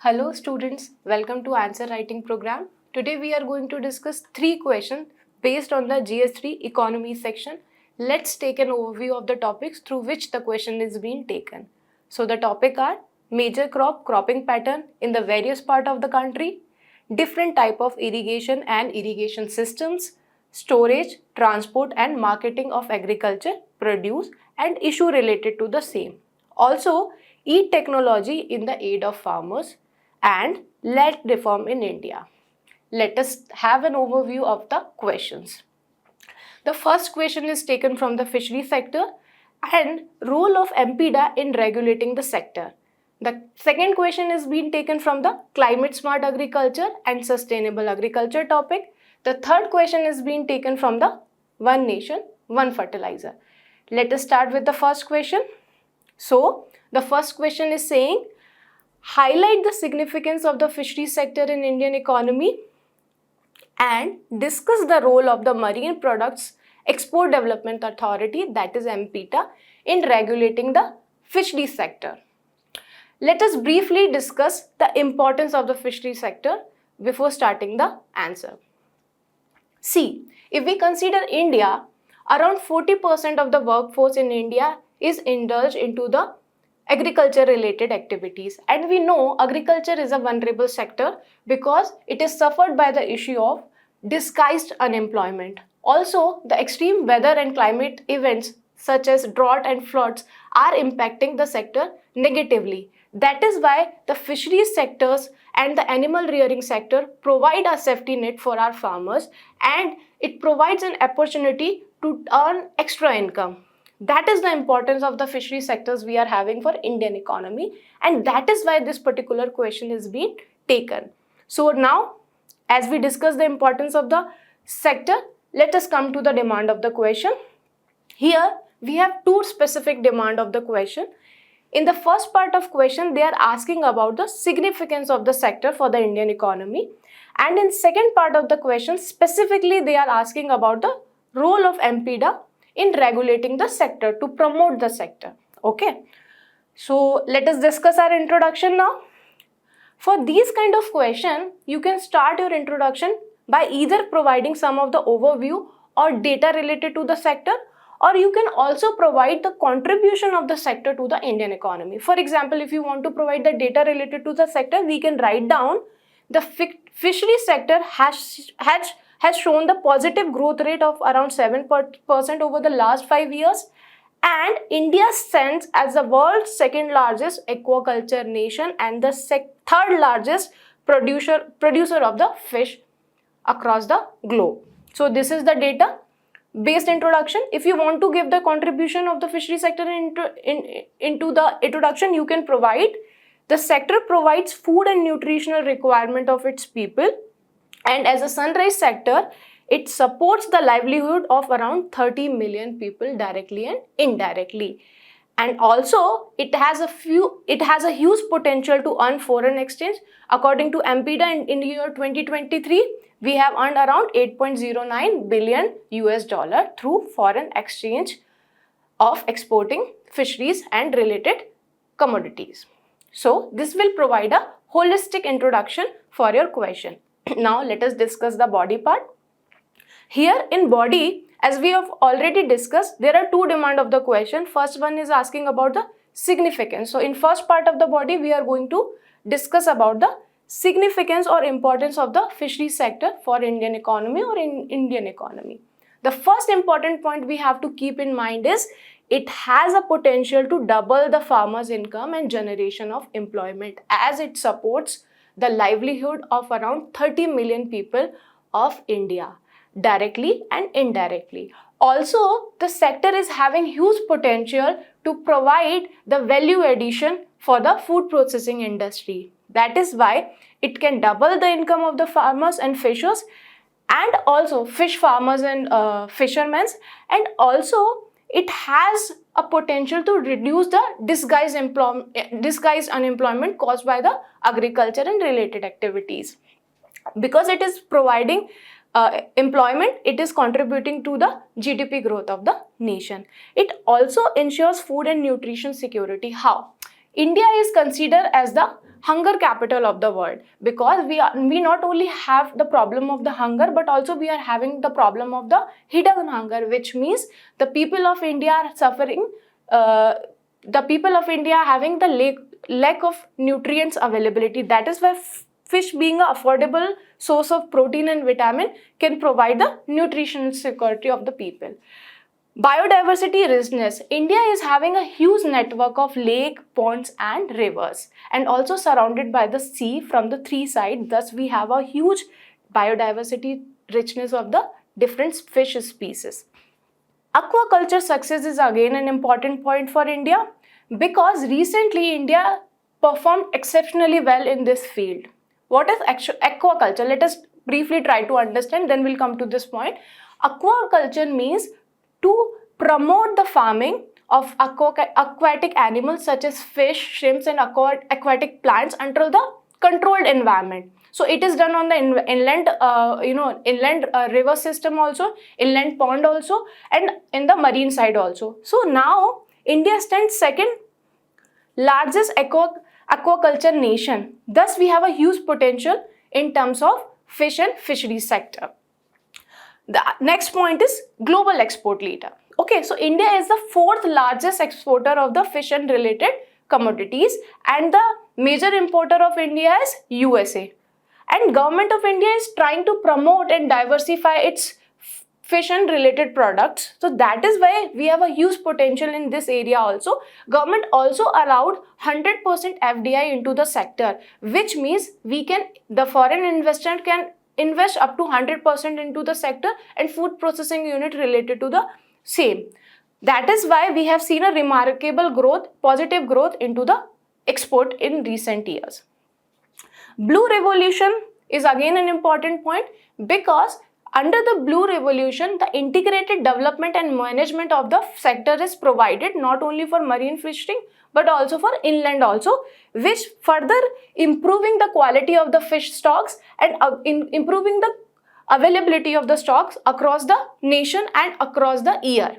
Hello students, welcome to answer writing program. Today we are going to discuss 3 questions based on the GS3 economy section. Let's take an overview of the topics through which the question is being taken. So the topic are major cropping pattern in the various part of the country, different type of irrigation and irrigation systems, storage, transport and marketing of agriculture produce and issue related to the same. Also, e-technology in the aid of farmers and land reform in India. Let us have an overview of the questions. The first question is taken from the fishery sector and role of MPDA in regulating the sector. The second question is being taken from the climate smart agriculture and sustainable agriculture topic. The third question is being taken from the one nation, one fertilizer. Let us start with the first question. So, the first question is saying, highlight the significance of the fishery sector in Indian economy and discuss the role of the Marine Products Export Development Authority, that is MPTA, in regulating the fishery sector. Let us briefly discuss the importance of the fishery sector before starting the answer. See, if we consider India, around 40% of the workforce in India is indulged into the agriculture related activities, and we know agriculture is a vulnerable sector because it is suffered by the issue of disguised unemployment. Also, the extreme weather and climate events such as drought and floods are impacting the sector negatively. That is why the fisheries sectors and the animal rearing sector provide a safety net for our farmers, and it provides an opportunity to earn extra income. That is the importance of the fishery sectors we are having for Indian economy, and that is why this particular question is being taken. So now, as we discuss the importance of the sector, let us come to the demand of the question. Here we have two specific demand of the question. In the first part of question, they are asking about the significance of the sector for the Indian economy, and in second part of the question, specifically they are asking about the role of MPDA in regulating the sector to promote the sector. Okay, so let us discuss our introduction now. For these kind of question, you can start your introduction by either providing some of the overview or data related to the sector, or you can also provide the contribution of the sector to the Indian economy. For example, if you want to provide the data related to the sector, we can write down the fishery sector has shown the positive growth rate of around 7% over the last 5 years, and India stands as the world's second largest aquaculture nation and the third largest producer of the fish across the globe. So this is the data based introduction. If you want to give the contribution of the fishery sector into the introduction, you can provide the sector provides food and nutritional requirement of its people, and as a sunrise sector, it supports the livelihood of around 30 million people directly and indirectly. And also, it has a huge potential to earn foreign exchange. According to MPDA, in the year 2023, we have earned around 8.09 billion US dollar through foreign exchange of exporting fisheries and related commodities. So, this will provide a holistic introduction for your question. Now, let us discuss the body part. Here in body, as we have already discussed, there are two demands of the question. First one is asking about the significance. So, in first part of the body, we are going to discuss about the significance or importance of the fishery sector for Indian economy or in Indian economy. The first important point we have to keep in mind is it has a potential to double the farmers' income and generation of employment, as it supports the livelihood of around 30 million people of India, directly and indirectly. Also, the sector is having huge potential to provide the value addition for the food processing industry. That is why it can double the income of the farmers and fishers, and also fish farmers and fishermen, and also it has a potential to reduce the disguised unemployment caused by the agriculture and related activities. Because it is providing employment, it is contributing to the GDP growth of the nation. It also ensures food and nutrition security. How? India is considered as the hunger capital of the world, because we not only have the problem of the hunger, but also we are having the problem of the hidden hunger, which means the people of India are suffering, the people of India are having the lack of nutrients availability. That is why fish, being an affordable source of protein and vitamin, can provide the nutritional security of the people. Biodiversity richness. India is having a huge network of lake, ponds and rivers, and also surrounded by the sea from the three sides. Thus, we have a huge biodiversity richness of the different fish species. Aquaculture success is again an important point for India, because recently India performed exceptionally well in this field. What is aquaculture? Let us briefly try to understand, then we'll come to this point. Aquaculture means to promote the farming of aquatic animals such as fish, shrimps and aquatic plants under the controlled environment. So it is done on the inland river system also, inland pond also, and in the marine side also. So now India stands second largest aquaculture nation. Thus we have a huge potential in terms of fish and fisheries sector. The next point is global export leader. Okay, so India is the fourth largest exporter of the fish and related commodities, and the major importer of India is USA. And government of India is trying to promote and diversify its fish and related products. So that is why we have a huge potential in this area also. Government also allowed 100% FDI into the sector, which means the foreign investor can invest up to 100% into the sector and food processing unit related to the same. That is why we have seen a remarkable growth, positive growth into the export in recent years. Blue Revolution is again an important point, because under the Blue Revolution, the integrated development and management of the sector is provided not only for marine fishing but also for inland also, which further improving the quality of the fish stocks and improving the availability of the stocks across the nation and across the year.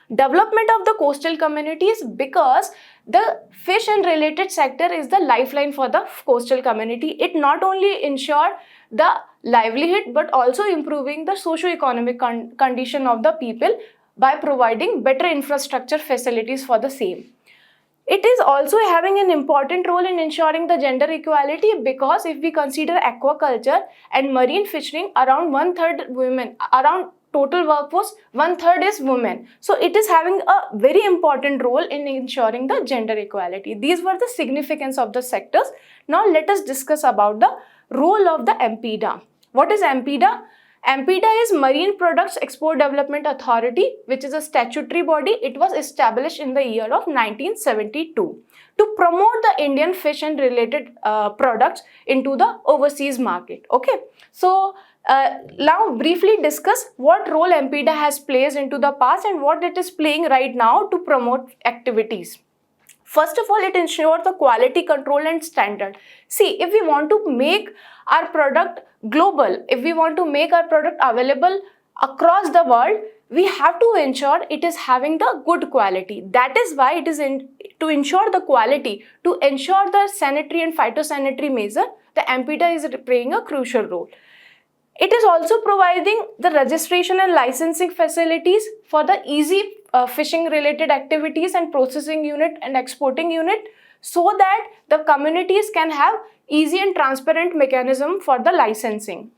Development of the coastal communities, because the fish and related sector is the lifeline for the coastal community. It not only ensure the livelihood but also improving the socio-economic condition of the people by providing better infrastructure facilities for the same. It is also having an important role in ensuring the gender equality, because if we consider aquaculture and marine fishing, around 1/3 women, around total workforce, 1/3 is women. So it is having a very important role in ensuring the gender equality. These were the significance of the sectors. Now let us discuss about the role of the MPDA. What is MPDA? MPDA is Marine Products Export Development Authority, which is a statutory body. It was established in the year of 1972 to promote the Indian fish and related products into the overseas market. Okay, so now briefly discuss what role MPDA has played into the past and what it is playing right now to promote activities. First of all, it ensures the quality control and standard. See, if we want to make our product global, if we want to make our product available across the world, we have to ensure it is having the good quality. That is why it is to ensure the quality, to ensure the sanitary and phytosanitary measure, the MPDA is playing a crucial role. It is also providing the registration and licensing facilities for the easy fishing related activities and processing unit and exporting unit, so that the communities can have easy and transparent mechanism for the licensing.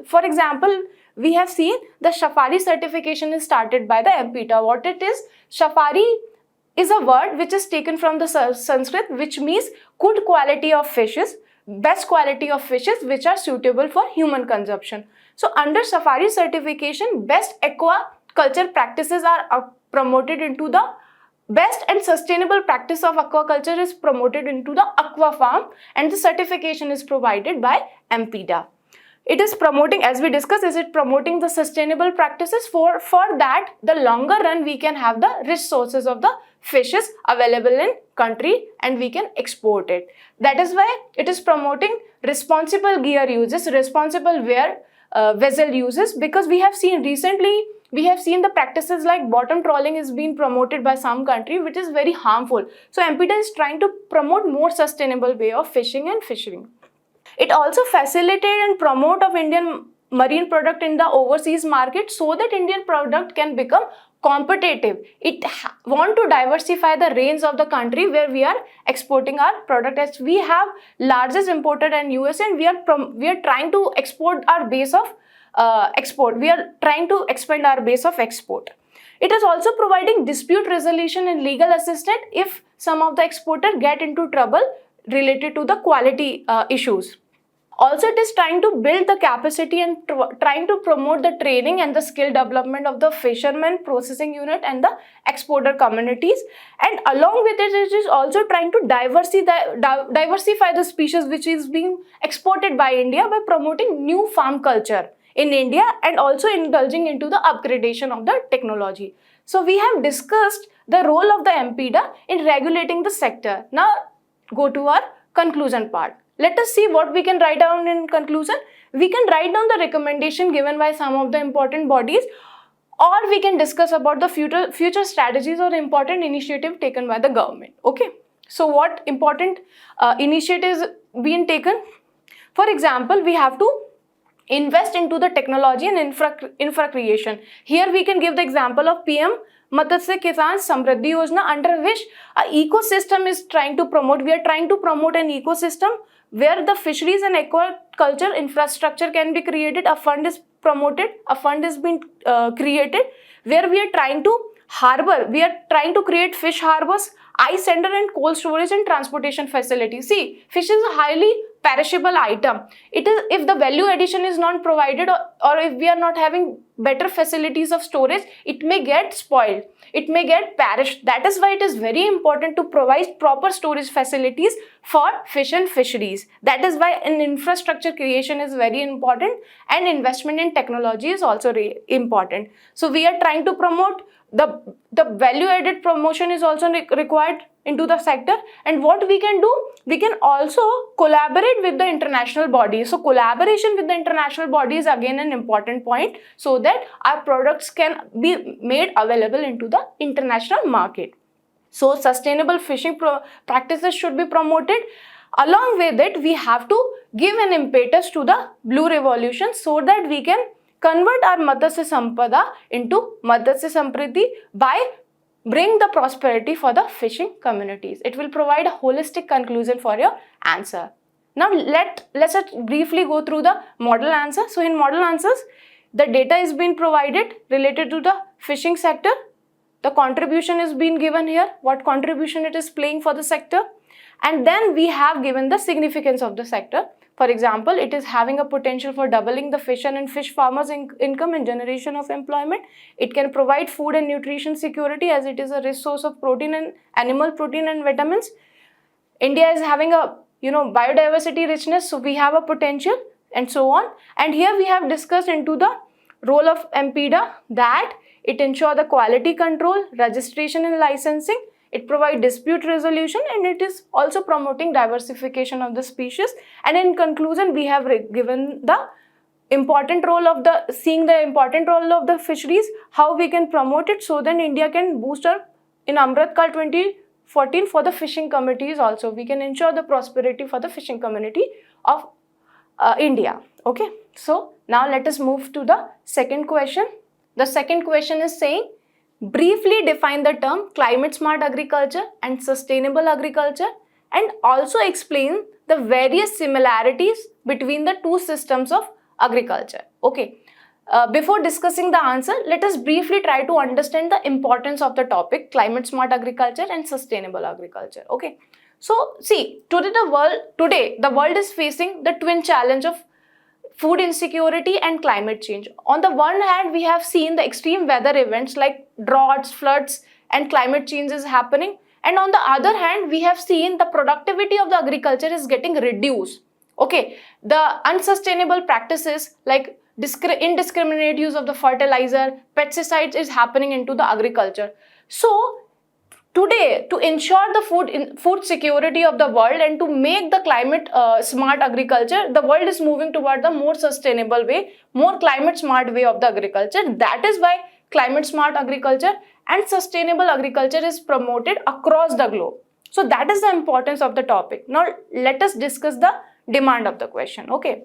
For example, we have seen the Safari certification is started by the MPDA. What it is? Safari is a word which is taken from the Sanskrit, which means good quality of fishes, best quality of fishes which are suitable for human consumption. So under Safari certification, best aquaculture practices are promoted into the best and sustainable practice of aquaculture is promoted into the aqua farm, and the certification is provided by MPDA. It is promoting, as we discussed, is it promoting the sustainable practices? For that, the longer run we can have the rich sources of the fishes available in country and we can export it. That is why it is promoting responsible gear uses, responsible vessel uses, because we have seen recently we have seen the practices like bottom trawling is being promoted by some country, which is very harmful. So MPDA is trying to promote more sustainable way of fishing and fishery. It also facilitate and promote of Indian marine product in the overseas market so that Indian product can become competitive. It want to diversify the range of the country where we are exporting our product, as we have largest importer in US, and we are trying to export our base of export. We are trying to expand our base of export. It is also providing dispute resolution and legal assistance if some of the exporter get into trouble related to the quality issues. Also, it is trying to build the capacity and trying to promote the training and the skill development of the fishermen processing unit and the exporter communities. And along with it, it is also trying to diversify the species which is being exported by India by promoting new farm culture in India and also indulging into the upgradation of the technology. So we have discussed the role of the MPDA in regulating the sector. Now go to our conclusion part. Let us see what we can write down in conclusion. We can write down the recommendation given by some of the important bodies, or we can discuss about the future strategies or important initiative taken by the government. Okay. So what important initiatives being taken? For example, we have to invest into the technology and infra creation. Here we can give the example of PM Matsya Kisan Samriddhi Yojana, under which an ecosystem is trying to promote. We are trying to promote an ecosystem where the fisheries and aquaculture infrastructure can be created. A fund is promoted, a fund is being created, where we are trying to create fish harbors, ice center and cold storage and transportation facilities. See, fish is a highly perishable item. It is, if the value addition is not provided, or if we are not having better facilities of storage, it may get spoiled, it may get perished. That is why it is very important to provide proper storage facilities for fish and fisheries. That is why an infrastructure creation is very important, and investment in technology is also important. So we are trying to promote the value added promotion is also required into the sector. And what we can do, we can also collaborate with the international bodies. So collaboration with the international bodies is again an important point, so that our products can be made available into the international market. So sustainable fishing practices should be promoted. Along with it, we have to give an impetus to the blue revolution so that we can convert our Matsya Sampada into Matsya Samriddhi by bring the prosperity for the fishing communities. It will provide a holistic conclusion for your answer. Now let's briefly go through the model answer. So in model answers, the data is being provided related to the fishing sector. The contribution is being given here, what contribution it is playing for the sector. And then we have given the significance of the sector. For example, it is having a potential for doubling the fisher and fish farmers' income and generation of employment. It can provide food and nutrition security, as it is a rich source of protein and animal protein and vitamins. India is having a biodiversity richness, so we have a potential, and so on. And here we have discussed into the role of MPDA, that it ensure the quality control, registration and licensing. It provides dispute resolution, and it is also promoting diversification of the species. And in conclusion, we have given the important role of the fisheries, how we can promote it so that India can boost our in Amrit Kal 2014 for the fishing communities also. We can ensure the prosperity for the fishing community of India. Okay, so now let us move to the second question. The second question is saying, briefly define the term climate smart agriculture and sustainable agriculture, and also explain the various similarities between the two systems of agriculture. Okay. Before discussing the answer, let us briefly try to understand the importance of the topic climate smart agriculture and sustainable agriculture. Okay. So see, today the world is facing the twin challenge of food insecurity and climate change. On the one hand, we have seen the extreme weather events like droughts, floods, and climate change is happening. And on the other hand, we have seen the productivity of the agriculture is getting reduced. Okay, the unsustainable practices like indiscriminate use of the fertilizer, pesticides is happening into the agriculture. So today, to ensure the food security of the world and to make the climate smart agriculture, the world is moving toward the more sustainable way, more climate smart way of the agriculture. That is why climate smart agriculture and sustainable agriculture is promoted across the globe. So that is the importance of the topic. Now let us discuss the demand of the question. Okay.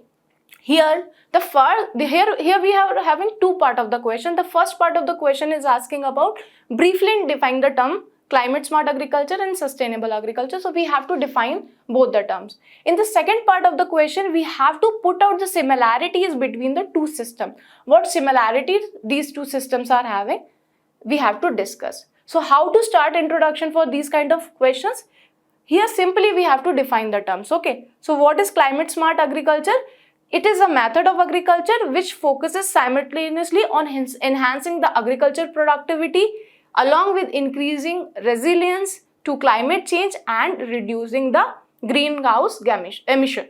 Here we are having two part of the question. The first part of the question is asking about briefly define the term climate smart agriculture and sustainable agriculture. So we have to define both the terms. In the second part of the question, we have to put out the similarities between the two systems. What similarities these two systems are having, we have to discuss. So how to start introduction for these kind of questions? Here simply we have to define the terms. Okay. So what is climate smart agriculture? It is a method of agriculture which focuses simultaneously on enhancing the agriculture productivity along with increasing resilience to climate change and reducing the greenhouse gas emission.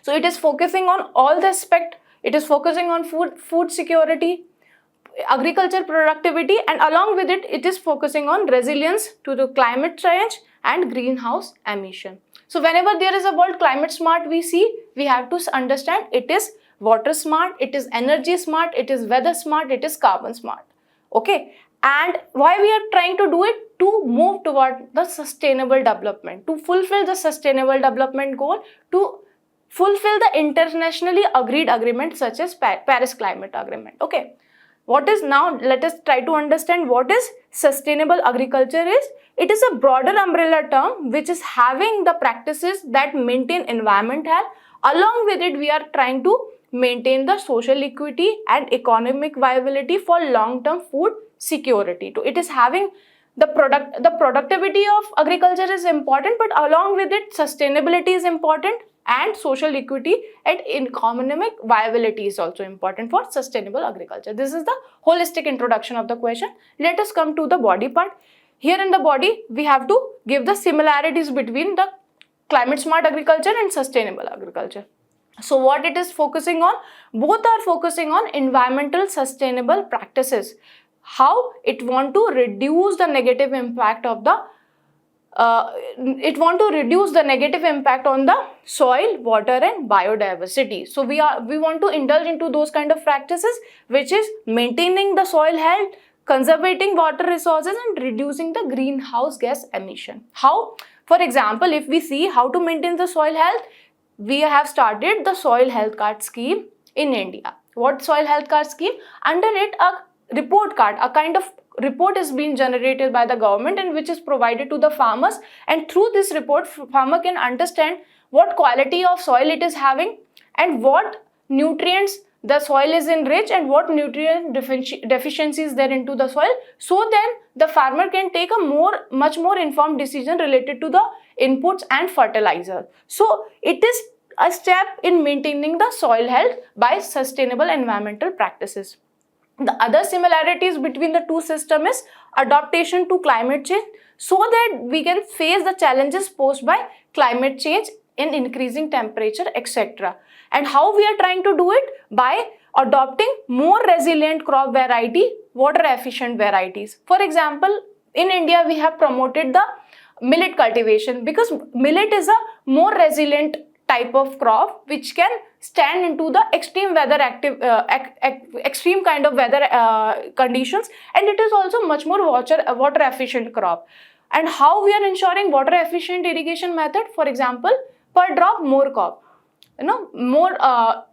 So it is focusing on all the aspect. It is focusing on food security, agriculture productivity, and along with it, it is focusing on resilience to the climate change and greenhouse emission. So whenever there is a word climate smart we have to understand it is water smart, it is energy smart, it is weather smart, it is carbon smart. Okay. And why we are trying to do it? To move toward the sustainable development, to fulfill the sustainable development goal, to fulfill the internationally agreed agreement such as Paris Climate Agreement. Okay. What is now, let us try to understand what is sustainable agriculture is. It is a broader umbrella term which is having the practices that maintain environment health. Along with it, we are trying to maintain the social equity and economic viability for long-term food security. It is having the productivity of agriculture is important, but along with it, sustainability is important and social equity and economic viability is also important for sustainable agriculture. This is the holistic introduction of the question. Let us come to the body part. Here in the body, we have to give the similarities between the climate smart agriculture and sustainable agriculture. So what it is focusing on? Both are focusing on environmental sustainable practices. How it want to reduce the negative impact of the impact on the soil, water and biodiversity. So we want to indulge into those kind of practices which is maintaining the soil health, conserving water resources and reducing the greenhouse gas emission. How? For example, if we see how to maintain the soil health, we have started the soil health card scheme in India. What soil health card scheme? Under it, a report card, a kind of report is being generated by the government and which is provided to the farmers, and through this report farmer can understand what quality of soil it is having and what nutrients the soil is enriched and what nutrient deficiencies there into the soil. So then the farmer can take a much more informed decision related to the inputs and fertilizer. So it is a step in maintaining the soil health by sustainable environmental practices. The other similarities between the two systems is adaptation to climate change so that we can face the challenges posed by climate change in increasing temperature, etc. And how we are trying to do it? By adopting more resilient crop variety, water efficient varieties. For example, in India, we have promoted the millet cultivation because millet is a more resilient type of crop which can stand into the extreme weather extreme kind of weather conditions, and it is also much more water efficient crop. And how we are ensuring water efficient irrigation method? For example, per drop more crop,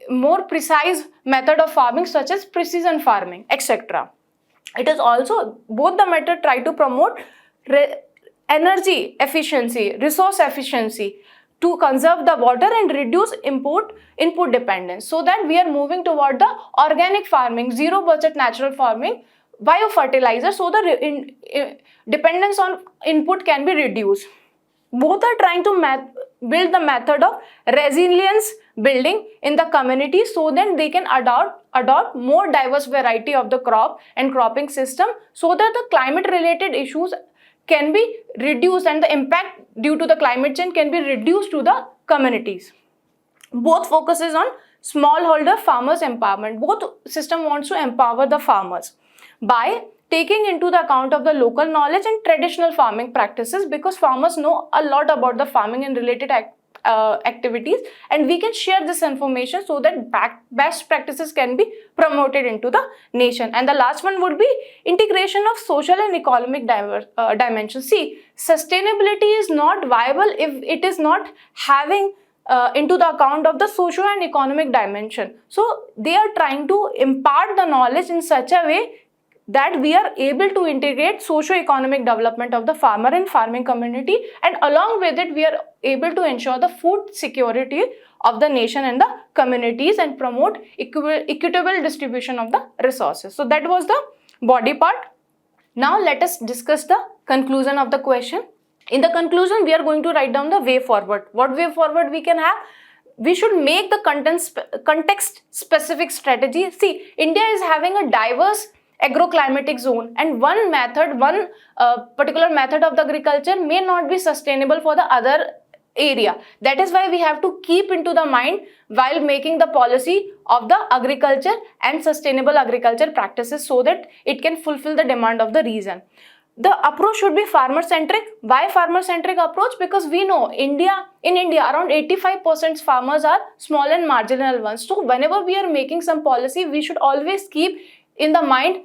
more precise method of farming such as precision farming, etc. It is also both the method try to promote energy efficiency, resource efficiency to conserve the water and reduce input dependence, so that we are moving toward the organic farming, zero budget natural farming, biofertilizer, so the dependence on input can be reduced. Both are trying to build the method of resilience building in the community so that they can adopt more diverse variety of the crop and cropping system so that the climate related issues can be reduced and the impact due to the climate change can be reduced to the communities. Both focuses on smallholder farmers empowerment. Both system wants to empower the farmers by taking into the account of the local knowledge and traditional farming practices, because farmers know a lot about the farming and related activities, and we can share this information so that best practices can be promoted into the nation. And the last one would be integration of social and economic dimensions. See, sustainability is not viable if it is not having into the account of the socio and economic dimension. So they are trying to impart the knowledge in such a way that we are able to integrate socio-economic development of the farmer and farming community, and along with it we are able to ensure the food security of the nation and the communities and promote equitable distribution of the resources. So that was the body part. Now let us discuss the conclusion of the question. In the conclusion, we are going to write down the way forward. What way forward we can have? We should make the context specific strategy. See, India is having a diverse agroclimatic zone, and one particular method of the agriculture may not be sustainable for the other area. That is why we have to keep into the mind while making the policy of the agriculture and sustainable agriculture practices, so that it can fulfill the demand of the region. The approach should be farmer-centric. Why farmer-centric approach? Because we know in India around 85% farmers are small and marginal ones. So whenever we are making some policy, we should always keep in the mind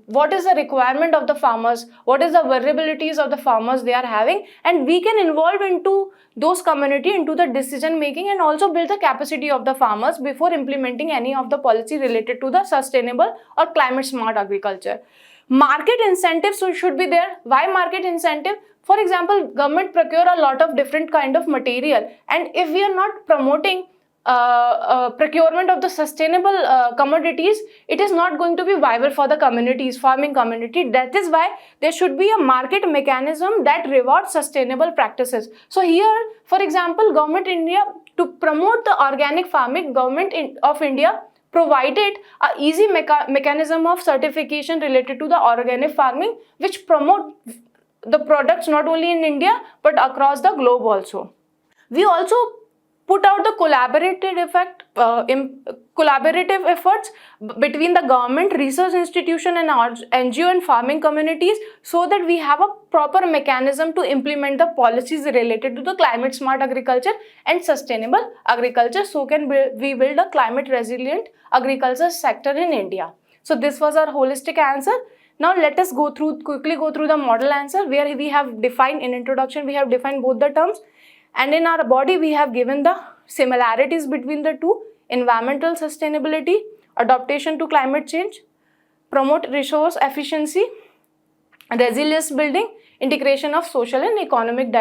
what is the requirement of the farmers, what is the vulnerabilities of the farmers they are having, and we can involve into those community into the decision making, and also build the capacity of the farmers before implementing any of the policy related to the sustainable or climate smart agriculture. Market incentives should be there. Why market incentive? For example, government procure a lot of different kind of material, and if we are not promoting procurement of the sustainable commodities, it is not going to be viable for the communities, farming community. That is why there should be a market mechanism that rewards sustainable practices. So here, for example, government India, to promote the organic farming, government of India provided a easy mechanism of certification related to the organic farming, which promote the products not only in India but across the globe also. We also put out the collaborative efforts between the government, research institution and NGO and farming communities, so that we have a proper mechanism to implement the policies related to the climate smart agriculture and sustainable agriculture, so can we build a climate resilient agriculture sector in India. So this was our holistic answer. Now let us quickly go through the model answer, where we have defined in introduction, we have defined both the terms, and in our body we have given the similarities between the two: environmental sustainability, adaptation to climate change, promote resource efficiency, resilience building, integration of social and economic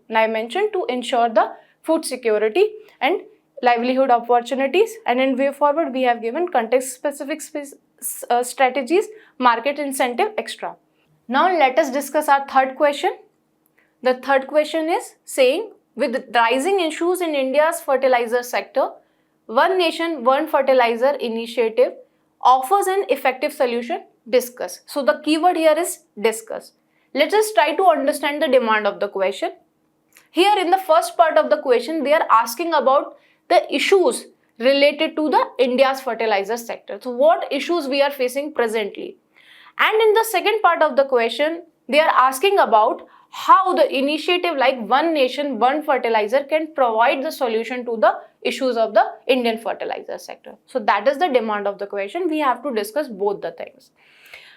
dimension to ensure the food security and livelihood opportunities. And in way forward we have given context specific strategies, market incentive, extra. Now let us discuss our third question. The third question is saying, with rising issues in India's fertilizer sector, One Nation, One Fertilizer initiative offers an effective solution. Discuss. So the keyword here is discuss. Let us try to understand the demand of the question. Here in the first part of the question, they are asking about the issues related to the India's fertilizer sector. So what issues we are facing presently. And in the second part of the question, they are asking about how the initiative like One Nation, One Fertilizer can provide the solution to the issues of the Indian fertilizer sector. So that is the demand of the question. We have to discuss both the things.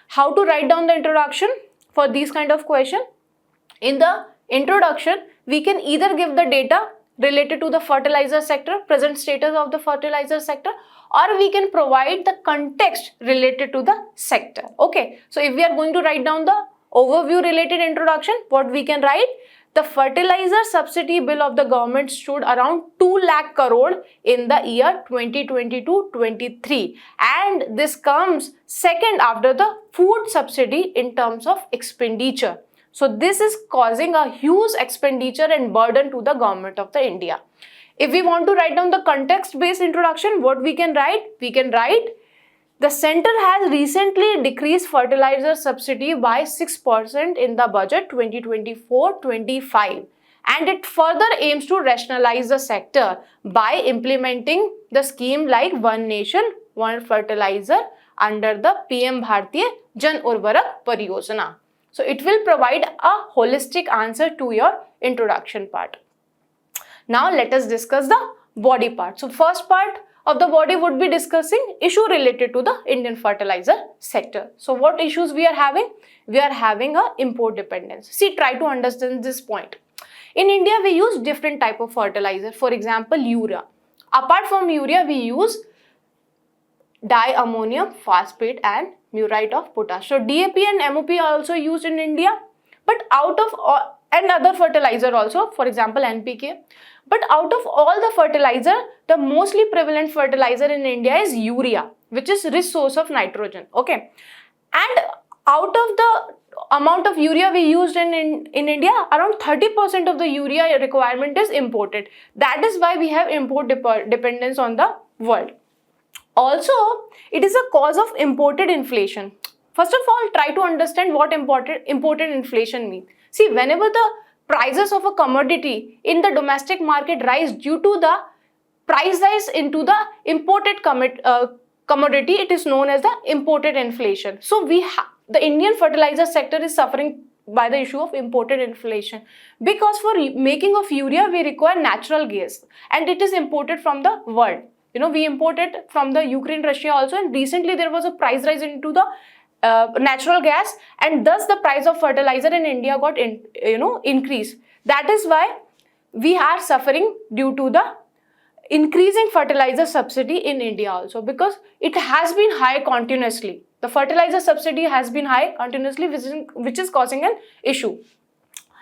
How to write down the introduction for these kind of question? In the introduction, we can either give the data related to the fertilizer sector, present status of the fertilizer sector, or we can provide the context related to the sector. Okay, so if we are going to write down the overview related introduction, what we can write? The fertilizer subsidy bill of the government stood around 2 lakh crore in the year 2022-23, and this comes second after the food subsidy in terms of expenditure. So this is causing a huge expenditure and burden to the government of the India. If we want to write down the context based introduction, what we can write? We can write, the center has recently decreased fertilizer subsidy by 6% in the budget 2024-25, and it further aims to rationalize the sector by implementing the scheme like One Nation, One Fertilizer under the PM Bharatiya Jan Urvarak Pariyojana. So it will provide a holistic answer to your introduction part. Now let us discuss the body part. So first part of the body would be discussing issue related to the Indian fertilizer sector. So what issues we are having? We are having a import dependence. See, try to understand this point. In India, we use different type of fertilizer. For example, urea. Apart from urea, we use diammonium phosphate and muriate of potash. So DAP and MOP are also used in India, but out of and other fertilizer also, for example NPK. But out of all the fertilizer, the mostly prevalent fertilizer in India is urea, which is rich source of nitrogen. Okay, and out of the amount of urea we used in India, around 30% of the urea requirement is imported. That is why we have import dependence on the world. Also, it is a cause of imported inflation. First of all, try to understand what imported inflation means. See, whenever the prices of a commodity in the domestic market rise due to the price rise into the imported commodity, it is known as the imported inflation. So the Indian fertilizer sector is suffering by the issue of imported inflation, because for making of urea we require natural gas, and it is imported from the world. We imported from the Ukraine, Russia also, and recently there was a price rise into the natural gas, and thus the price of fertilizer in India got increased. That is why we are suffering due to the increasing fertilizer subsidy in India also, because it has been high continuously. The fertilizer subsidy has been high continuously, which is causing an issue.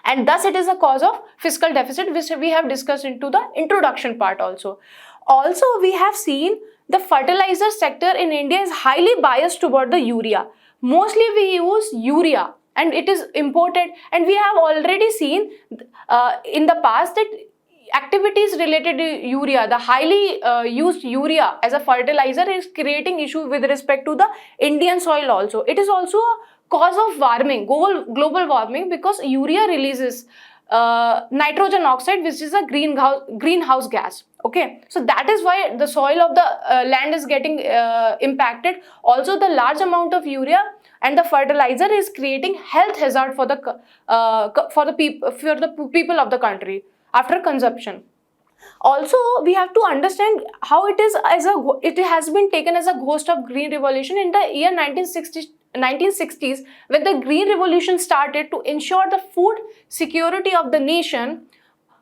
And thus it is a cause of fiscal deficit, which we have discussed into the introduction part also. Also, we have seen the fertilizer sector in India is highly biased toward the urea. Mostly we use urea and it is imported, and we have already seen in the past that activities related to urea, the highly used urea as a fertilizer, is creating issue with respect to the Indian soil also. It is also a cause of warming, global warming, because urea releases nitrogen oxide, which is a greenhouse gas. Okay, so that is why the soil of the land is getting impacted. Also, the large amount of urea and the fertilizer is creating health hazard for the people of the country after consumption. Also, we have to understand how it has been taken as a ghost of green revolution in the year 1960s, when the green revolution started to ensure the food security of the nation.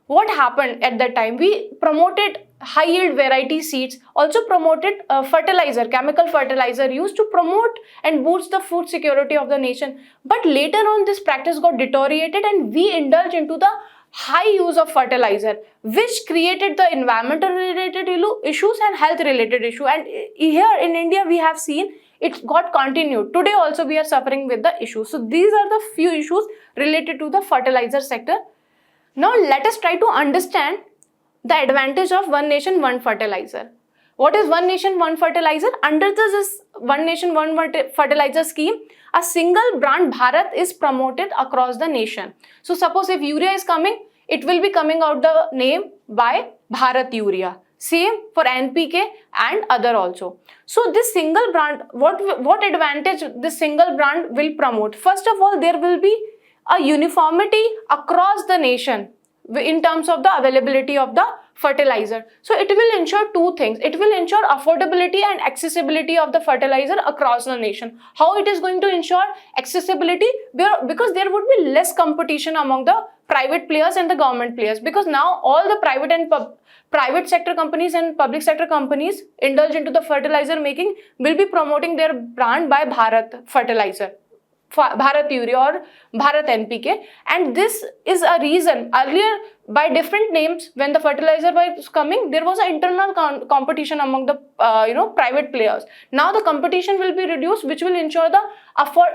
What happened at that time? We promoted high yield variety seeds, also promoted chemical fertilizer used to promote and boost the food security of the nation. But later on, this practice got deteriorated and we indulged into the high use of fertilizer, which created the environmental related issues and health related issue. And here in India, we have seen it got continued. Today also we are suffering with the issues. So these are the few issues related to the fertilizer sector. Now let us try to understand the advantage of one nation, one fertilizer. What is one nation, one fertilizer? Under this one nation, one fertilizer scheme, a single brand Bharat is promoted across the nation. So suppose if urea is coming, it will be coming out the name by Bharat Urea. Same for NPK and other also. So this single brand, what advantage this single brand will promote? First of all, there will be a uniformity across the nation in terms of the availability of the fertilizer. So it will ensure two things. It will ensure affordability and accessibility of the fertilizer across the nation. How it is going to ensure accessibility? Because there would be less competition among the private players and the government players, because now all the private sector companies and public sector companies indulge into the fertilizer making will be promoting their brand by Bharat fertilizer, Bharat Urea or Bharat NPK. And this is a reason earlier by different names, when the fertilizer was coming, there was an internal competition among the private players. Now the competition will be reduced, which will ensure the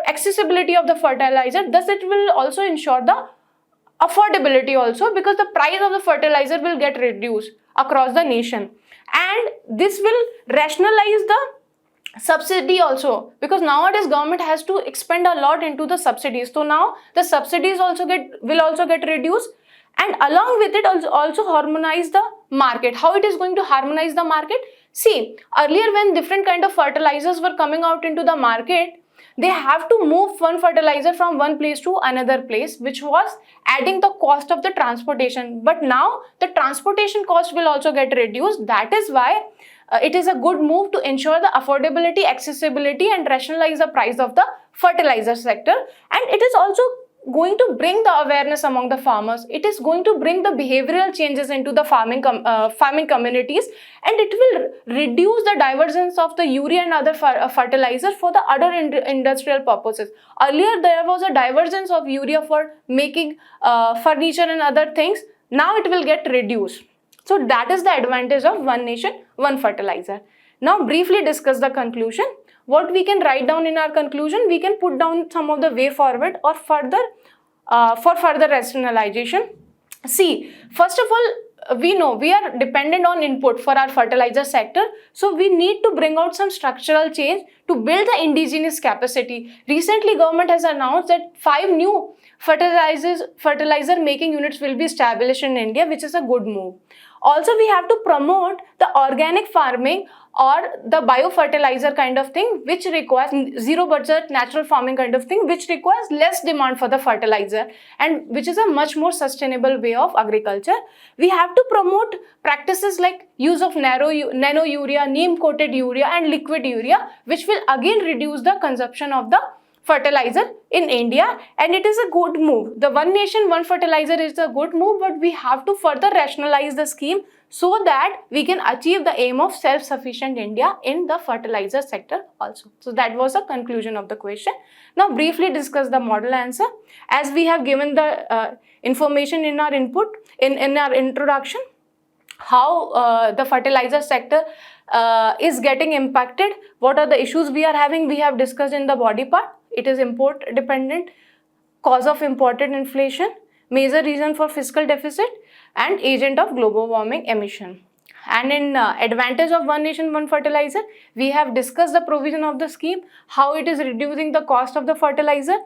accessibility of the fertilizer. Thus it will also ensure the affordability also, because the price of the fertilizer will get reduced across the nation. And this will rationalize the subsidy also, because nowadays government has to expend a lot into the subsidies. So now the subsidies will also get reduced, and along with it also harmonize the market. How it is going to harmonize the market? See, earlier when different kind of fertilizers were coming out into the market, they have to move one fertilizer from one place to another place, which was adding the cost of the transportation. But now the transportation cost will also get reduced. That is why it is a good move to ensure the affordability, accessibility, and rationalize the price of the fertilizer sector. And it is also going to bring the awareness among the farmers. It is going to bring the behavioral changes into the farming communities, and it will reduce the divergence of the urea and other fertilizers for the other industrial purposes. Earlier there was a divergence of urea for making furniture and other things. Now it will get reduced. So that is the advantage of one nation, one fertilizer. Now briefly discuss the conclusion. What we can write down in our conclusion, we can put down some of the way forward or further for further rationalization. See, first of all, we know we are dependent on input for our fertilizer sector, so we need to bring out some structural change to build the indigenous capacity. Recently, government has announced that 5 new fertilizer making units will be established in India, which is a good move. Also, we have to promote the organic farming or the biofertilizer kind of thing, which requires zero budget natural farming kind of thing, which requires less demand for the fertilizer and which is a much more sustainable way of agriculture. We have to promote practices like use of nano urea, neem coated urea and liquid urea, which will again reduce the consumption of the fertilizer in India, and it is a good move. The one nation, one fertilizer is a good move, but we have to further rationalize the scheme so that we can achieve the aim of self-sufficient India in the fertilizer sector also. So that was the conclusion of the question. Now briefly discuss the model answer. As we have given the information in our input, in our introduction, how the fertilizer sector is getting impacted, what are the issues we are having, we have discussed in the body part. It is import dependent, cause of imported inflation, major reason for fiscal deficit, and agent of global warming emission. And in advantage of one nation, one fertilizer, we have discussed the provision of the scheme, how it is reducing the cost of the fertilizer,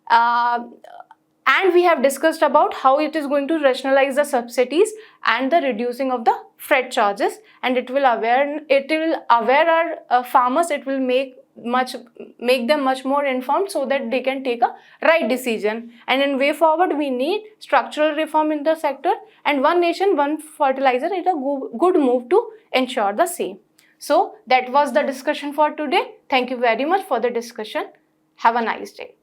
and we have discussed about how it is going to rationalize the subsidies and the reducing of the freight charges, and it will aware our farmers. It will make them much more informed so that they can take a right decision. And in way forward, we need structural reform in the sector, and one nation, one fertilizer is a good move to ensure the same. So that was the discussion for today. Thank you very much for the discussion. Have a nice day.